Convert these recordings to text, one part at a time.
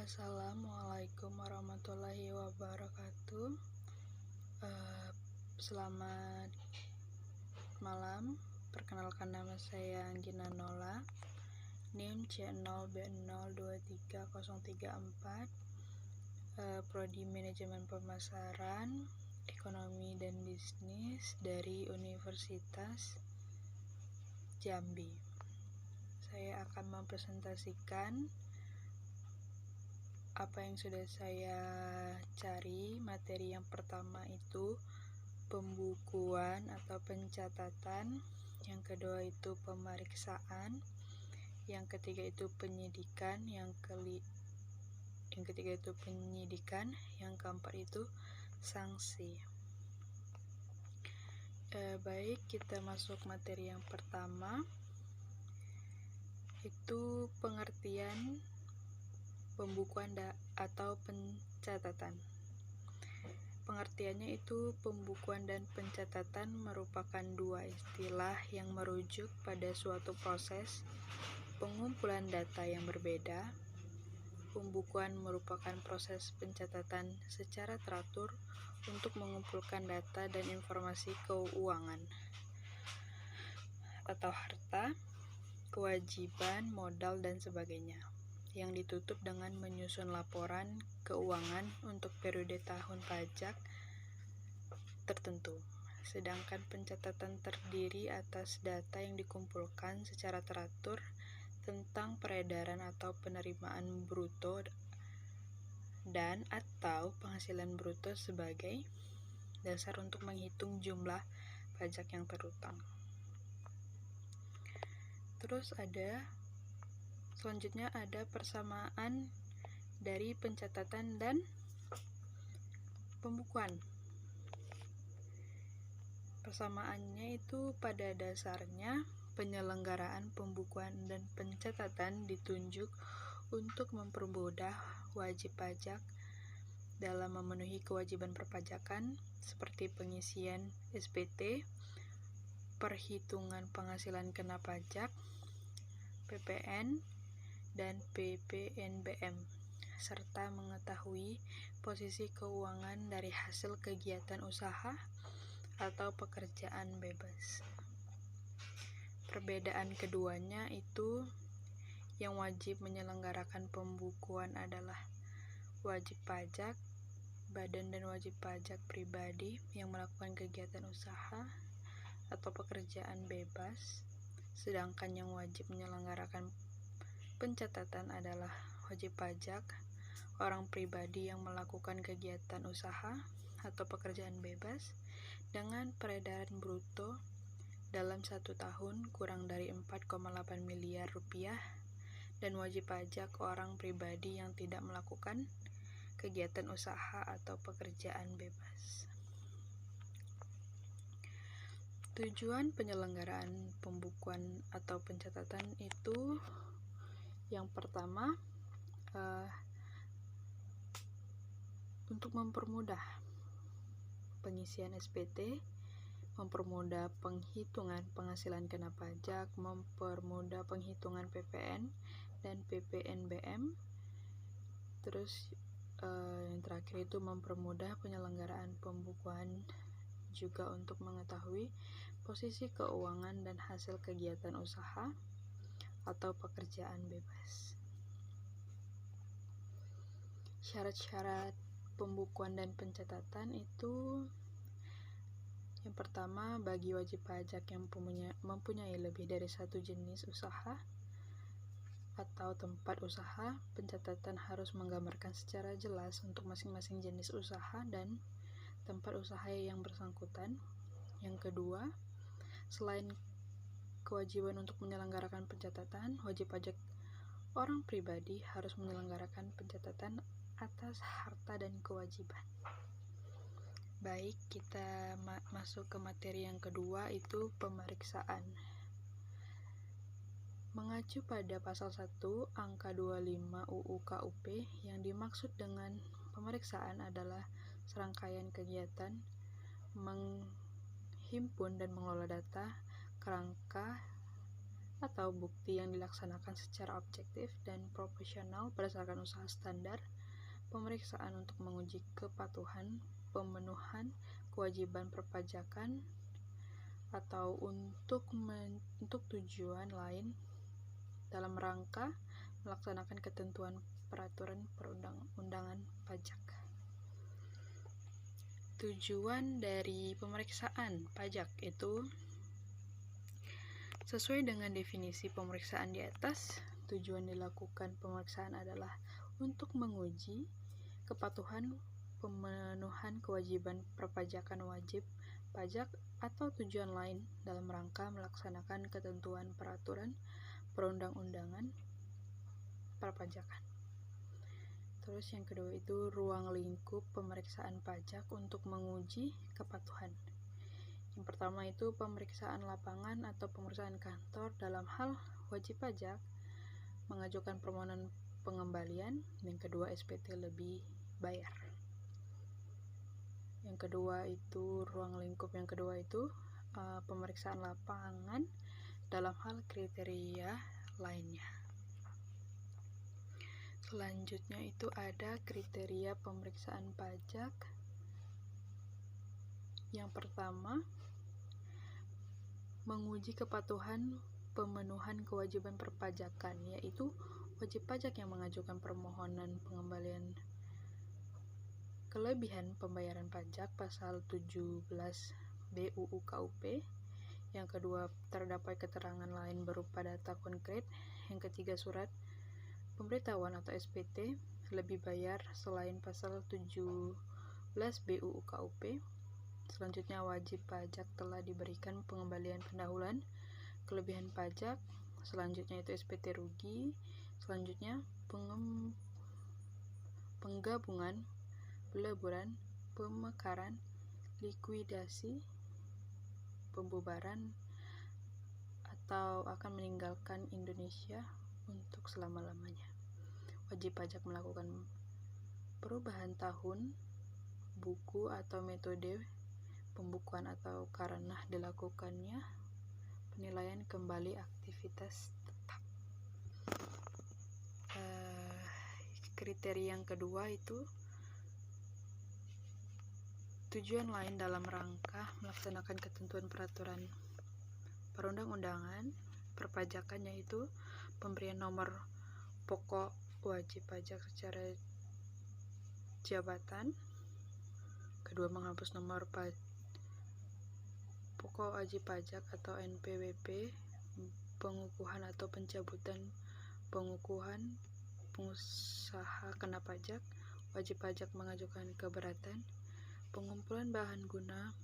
Assalamualaikum warahmatullahi wabarakatuh. Selamat malam. Perkenalkan, nama saya Anggina Nola, NIM C0B0230034, Prodi Manajemen Pemasaran, Ekonomi dan Bisnis dari Universitas Jambi. Saya akan mempresentasikan apa yang sudah saya cari. Materi yang pertama itu pembukuan atau pencatatan, yang kedua itu pemeriksaan, yang ketiga itu penyidikan, yang ketiga itu penyidikan, yang keempat itu sanksi. Baik, kita masuk materi yang pertama, itu pengertian pembukuan atau pencatatan. Pengertiannya itu pembukuan dan pencatatan merupakan dua istilah yang merujuk pada suatu proses pengumpulan data yang berbeda. Pembukuan merupakan proses pencatatan secara teratur untuk mengumpulkan data dan informasi keuangan atau harta, kewajiban, modal, dan sebagainya, yang ditutup dengan menyusun laporan keuangan untuk periode tahun pajak tertentu. Sedangkan pencatatan terdiri atas data yang dikumpulkan secara teratur tentang peredaran atau penerimaan bruto dan atau penghasilan bruto sebagai dasar untuk menghitung jumlah pajak yang terutang. Terus selanjutnya ada persamaan dari pencatatan dan pembukuan. Persamaannya itu pada dasarnya penyelenggaraan pembukuan dan pencatatan ditunjuk untuk mempermudah wajib pajak dalam memenuhi kewajiban perpajakan seperti pengisian SPT, perhitungan penghasilan kena pajak, PPN, dan PPNBM, serta mengetahui posisi keuangan dari hasil kegiatan usaha atau pekerjaan bebas. Perbedaan keduanya itu, yang wajib menyelenggarakan pembukuan adalah wajib pajak, badan dan wajib pajak pribadi yang melakukan kegiatan usaha atau pekerjaan bebas, sedangkan yang wajib menyelenggarakan pencatatan adalah wajib pajak, orang pribadi yang melakukan kegiatan usaha atau pekerjaan bebas dengan peredaran bruto dalam 1 tahun kurang dari 4,8 miliar rupiah, dan wajib pajak orang pribadi yang tidak melakukan kegiatan usaha atau pekerjaan bebas. Tujuan penyelenggaraan pembukuan atau pencatatan itu, yang pertama, untuk mempermudah pengisian SPT, mempermudah penghitungan penghasilan kena pajak, mempermudah penghitungan PPN dan PPNBM. Terus yang terakhir itu mempermudah penyelenggaraan pembukuan juga untuk mengetahui posisi keuangan dan hasil kegiatan usaha atau pekerjaan bebas. Syarat-syarat pembukuan dan pencatatan itu, yang pertama, bagi wajib pajak yang mempunyai lebih dari satu jenis usaha atau tempat usaha, pencatatan harus menggambarkan secara jelas untuk masing-masing jenis usaha dan tempat usaha yang bersangkutan. Yang kedua, selain kewajiban untuk menyelenggarakan pencatatan, wajib pajak orang pribadi harus menyelenggarakan pencatatan atas harta dan kewajiban. Baik, kita masuk ke materi yang kedua, itu pemeriksaan. Mengacu pada pasal 1 angka 25 UU KUP, yang dimaksud dengan pemeriksaan adalah serangkaian kegiatan menghimpun dan mengelola data kerangka atau bukti yang dilaksanakan secara objektif dan proporsional berdasarkan usaha standar, pemeriksaan untuk menguji kepatuhan, pemenuhan kewajiban perpajakan, atau untuk tujuan lain dalam rangka melaksanakan ketentuan peraturan perundang-undangan pajak. Tujuan dari pemeriksaan pajak itu sesuai dengan definisi pemeriksaan di atas. Tujuan dilakukan pemeriksaan adalah untuk menguji kepatuhan pemenuhan kewajiban perpajakan wajib pajak atau tujuan lain dalam rangka melaksanakan ketentuan peraturan perundang-undangan perpajakan. Terus yang kedua itu ruang lingkup pemeriksaan pajak untuk menguji kepatuhan. Yang pertama itu pemeriksaan lapangan atau pemeriksaan kantor dalam hal wajib pajak mengajukan permohonan pengembalian. Yang kedua SPT lebih bayar. Yang kedua itu ruang lingkup yang kedua itu pemeriksaan lapangan dalam hal kriteria lainnya. Selanjutnya itu ada kriteria pemeriksaan pajak. Yang pertama, menguji kepatuhan pemenuhan kewajiban perpajakan, yaitu wajib pajak yang mengajukan permohonan pengembalian kelebihan pembayaran pajak pasal 17 BUU KUP. Yang kedua, terdapat keterangan lain berupa data konkret. Yang ketiga, surat pemberitahuan atau SPT lebih bayar selain pasal 17 BUU KUP. Selanjutnya, wajib pajak telah diberikan pengembalian pendahuluan kelebihan pajak. Selanjutnya itu SPT rugi. Selanjutnya penggabungan, peleburan, pemekaran, likuidasi, pembubaran, atau akan meninggalkan Indonesia untuk selama-lamanya. Wajib pajak melakukan perubahan tahun buku atau metode pembukuan atau karena dilakukannya penilaian kembali aktivitas tetap. Kriteria yang kedua itu tujuan lain dalam rangka melaksanakan ketentuan peraturan perundang-undangan perpajakan, yaitu pemberian nomor pokok wajib pajak secara jabatan. Kedua, menghapus nomor pokok wajib pajak atau NPWP, pengukuhan atau pencabutan pengukuhan pengusaha kena pajak, wajib pajak mengajukan keberatan, pengumpulan bahan guna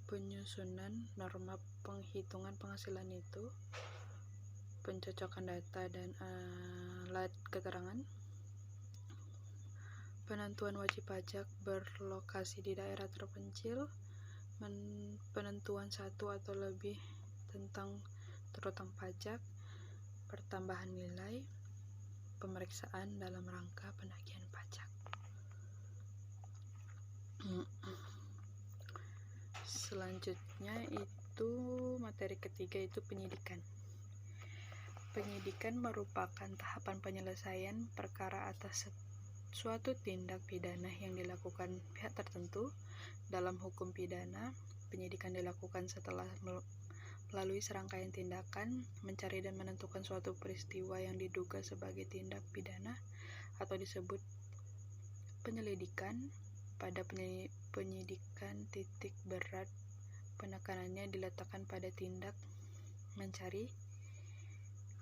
penyusunan norma penghitungan penghasilan itu, pencocokan data dan alat keterangan, penentuan wajib pajak berlokasi di daerah terpencil, penentuan satu atau lebih tentang terutang pajak, pertambahan nilai, pemeriksaan dalam rangka penagihan pajak. Selanjutnya itu materi ketiga itu penyidikan. Penyidikan merupakan tahapan penyelesaian perkara atas suatu tindak pidana yang dilakukan pihak tertentu. Dalam hukum pidana, penyidikan dilakukan setelah melalui serangkaian tindakan mencari dan menentukan suatu peristiwa yang diduga sebagai tindak pidana atau disebut penyelidikan. Pada penyidikan, titik berat penekanannya diletakkan pada tindak mencari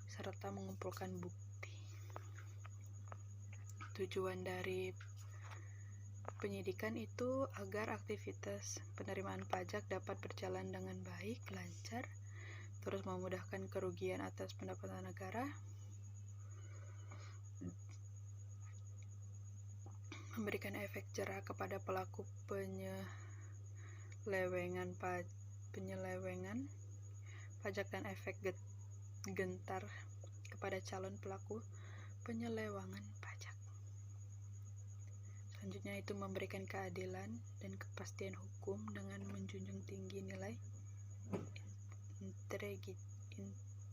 serta mengumpulkan bukti. Tujuan dari penyidikan itu agar aktivitas penerimaan pajak dapat berjalan dengan baik, lancar, terus memudahkan kerugian atas pendapatan negara, memberikan efek jera kepada pelaku penyelewengan pajak dan efek gentar kepada calon pelaku penyelewengan pajak. Selanjutnya itu memberikan keadilan dan kepastian hukum dengan menjunjung tinggi nilai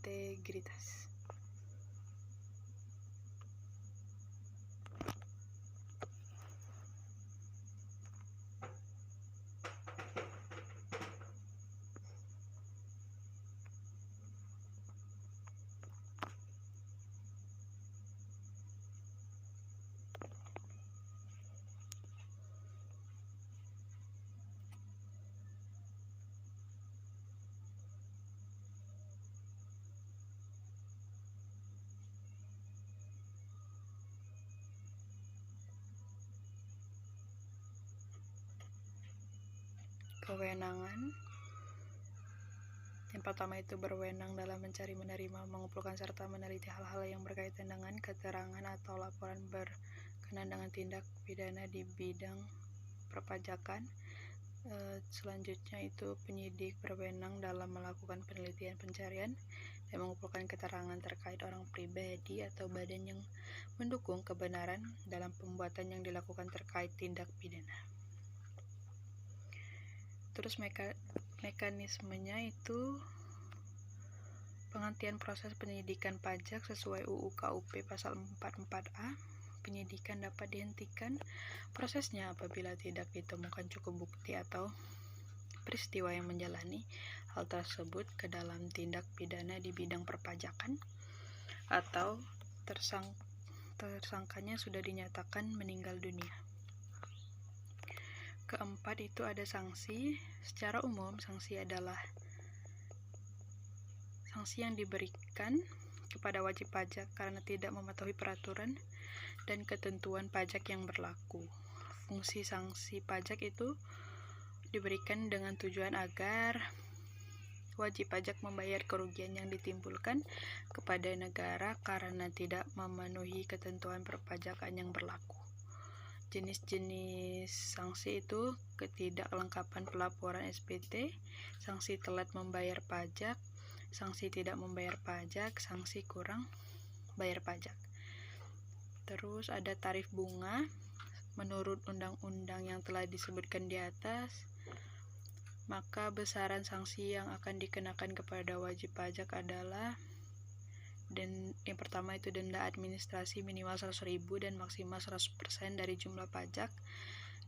integritas. Kewenangan yang pertama itu berwenang dalam mencari, menerima, mengumpulkan, serta meneliti hal-hal yang berkaitan dengan keterangan atau laporan berkenaan dengan tindak pidana di bidang perpajakan. Selanjutnya itu penyidik berwenang dalam melakukan penelitian, pencarian, dan mengumpulkan keterangan terkait orang pribadi atau badan yang mendukung kebenaran dalam pembuatan yang dilakukan terkait tindak pidana. Terus mekanismenya itu penghentian proses penyidikan pajak sesuai UU KUP pasal 44A. Penyidikan dapat dihentikan prosesnya apabila tidak ditemukan cukup bukti atau peristiwa yang menjalani hal tersebut ke dalam tindak pidana di bidang perpajakan, atau tersangkanya sudah dinyatakan meninggal dunia. Keempat itu ada sanksi. Secara umum, sanksi adalah sanksi yang diberikan kepada wajib pajak karena tidak mematuhi peraturan dan ketentuan pajak yang berlaku. Fungsi sanksi pajak itu diberikan dengan tujuan agar wajib pajak membayar kerugian yang ditimbulkan kepada negara karena tidak memenuhi ketentuan perpajakan yang berlaku. Jenis-jenis sanksi itu ketidaklengkapan pelaporan SPT, sanksi telat membayar pajak, sanksi tidak membayar pajak, sanksi kurang bayar pajak. Terus ada tarif bunga. Menurut undang-undang yang telah disebutkan di atas, maka besaran sanksi yang akan dikenakan kepada wajib pajak adalah yang pertama itu denda administrasi minimal 100.000 dan maksimal 100% dari jumlah pajak.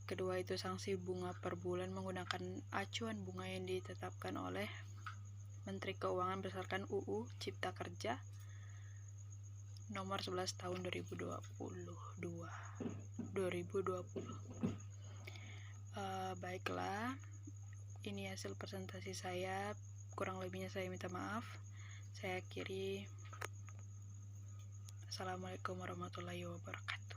Kedua itu sanksi bunga per bulan menggunakan acuan bunga yang ditetapkan oleh Menteri Keuangan berdasarkan UU Cipta Kerja nomor 11 tahun 2020. Baiklah, ini hasil presentasi saya. Kurang lebihnya saya minta maaf. Saya akhiri. Assalamualaikum warahmatullahi wabarakatuh.